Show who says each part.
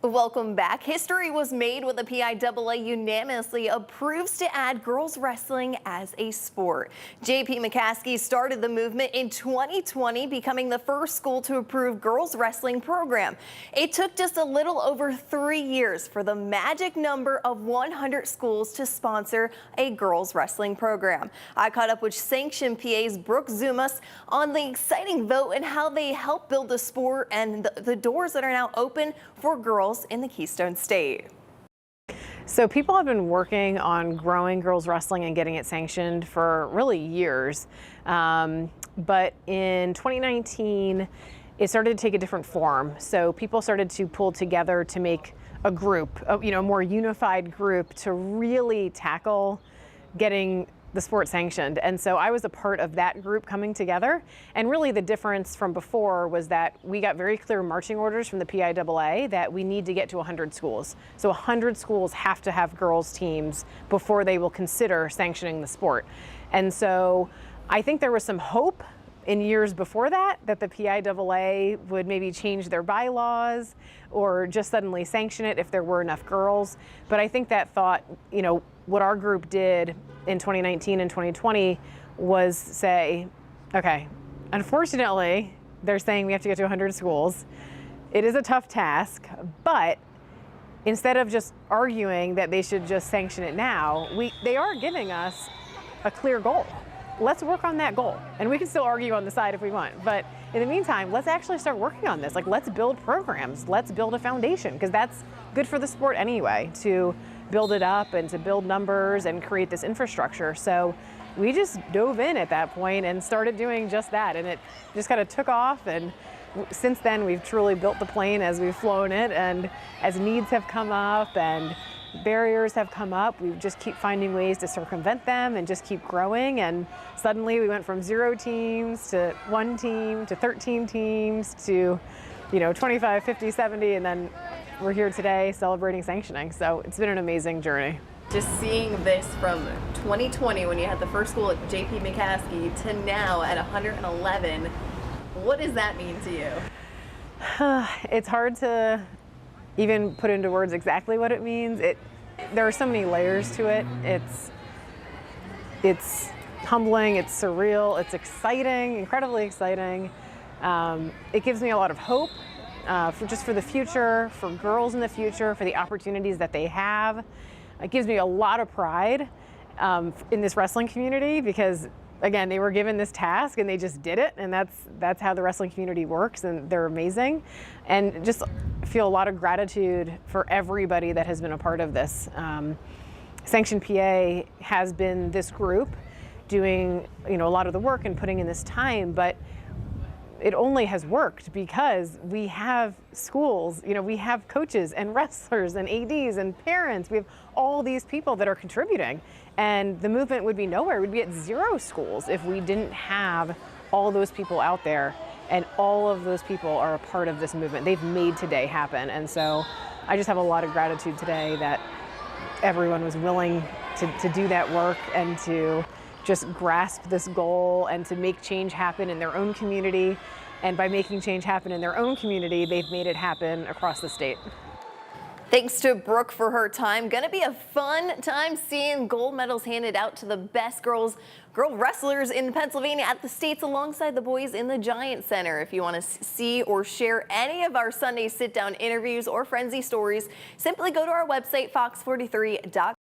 Speaker 1: Welcome back. History was made when the PIAA unanimously approves to add girls wrestling as a sport. J.P. McCaskey started the movement in 2020, becoming the first school to approve girls wrestling program. It took just a little over 3 years for the magic number of 100 schools to sponsor a girls wrestling program. I caught up with SanctionPA's Brooke Zumas on the exciting vote and how they help build the sport and the doors that are now open for girls in the Keystone State.
Speaker 2: So people have been working on growing girls wrestling and getting it sanctioned for really years. But in 2019, it started to take a different form. So people started to pull together to make a group, a more unified group to really tackle getting the sport sanctioned. And so I was a part of that group coming together. And really the difference from before was that we got very clear marching orders from the PIAA that we need to get to 100 schools. So 100 schools have to have girls teams before they will consider sanctioning the sport. And so I think there was some hope in years before that the PIAA would maybe change their bylaws or just suddenly sanction it if there were enough girls. But I think that thought, what our group did in 2019 and 2020 was say, okay, unfortunately, they're saying we have to get to 100 schools. It is a tough task, but instead of just arguing that they should just sanction it now, they are giving us a clear goal. Let's work on that goal. And we can still argue on the side if we want. But in the meantime, let's actually start working on this. Let's build programs. Let's build a foundation, because that's good for the sport anyway, to build it up and to build numbers and create this infrastructure. So we just dove in at that point and started doing just that. And it just kind of took off. And since then, we've truly built the plane as we've flown it. And as needs have come up and barriers have come up, we just keep finding ways to circumvent them and just keep growing. And suddenly we went from 0 teams to 1 team to 13 teams to 25, 50, 70, and then we're here today celebrating sanctioning. So it's been an amazing journey.
Speaker 1: Just seeing this from 2020 when you had the first school at J.P. McCaskey to now at 111, what does that mean to you?
Speaker 2: It's hard to even put into words exactly what it means. There are so many layers to it. It's humbling, it's surreal, it's exciting, incredibly exciting. It gives me a lot of hope for the future, for girls in the future, for the opportunities that they have. It gives me a lot of pride in this wrestling community because, again, they were given this task and they just did it, and that's how the wrestling community works, and they're amazing. And just feel a lot of gratitude for everybody that has been a part of this. SanctionPA has been this group doing a lot of the work and putting in this time, but it only has worked because we have schools, we have coaches and wrestlers and ADs and parents. We have all these people that are contributing, and the movement would be nowhere. It would be at 0 schools if we didn't have all those people out there, and all of those people are a part of this movement. They've made today happen, and so I just have a lot of gratitude today that everyone was willing to do that work and to just grasp this goal and to make change happen in their own community. And by making change happen in their own community, they've made it happen across the state.
Speaker 1: Thanks to Brooke for her time. Gonna be a fun time seeing gold medals handed out to the best girl wrestlers in Pennsylvania at the States alongside the boys in the Giant Center. If you want to see or share any of our Sunday Sit Down interviews or Frenzy stories, simply go to our website, fox43.com.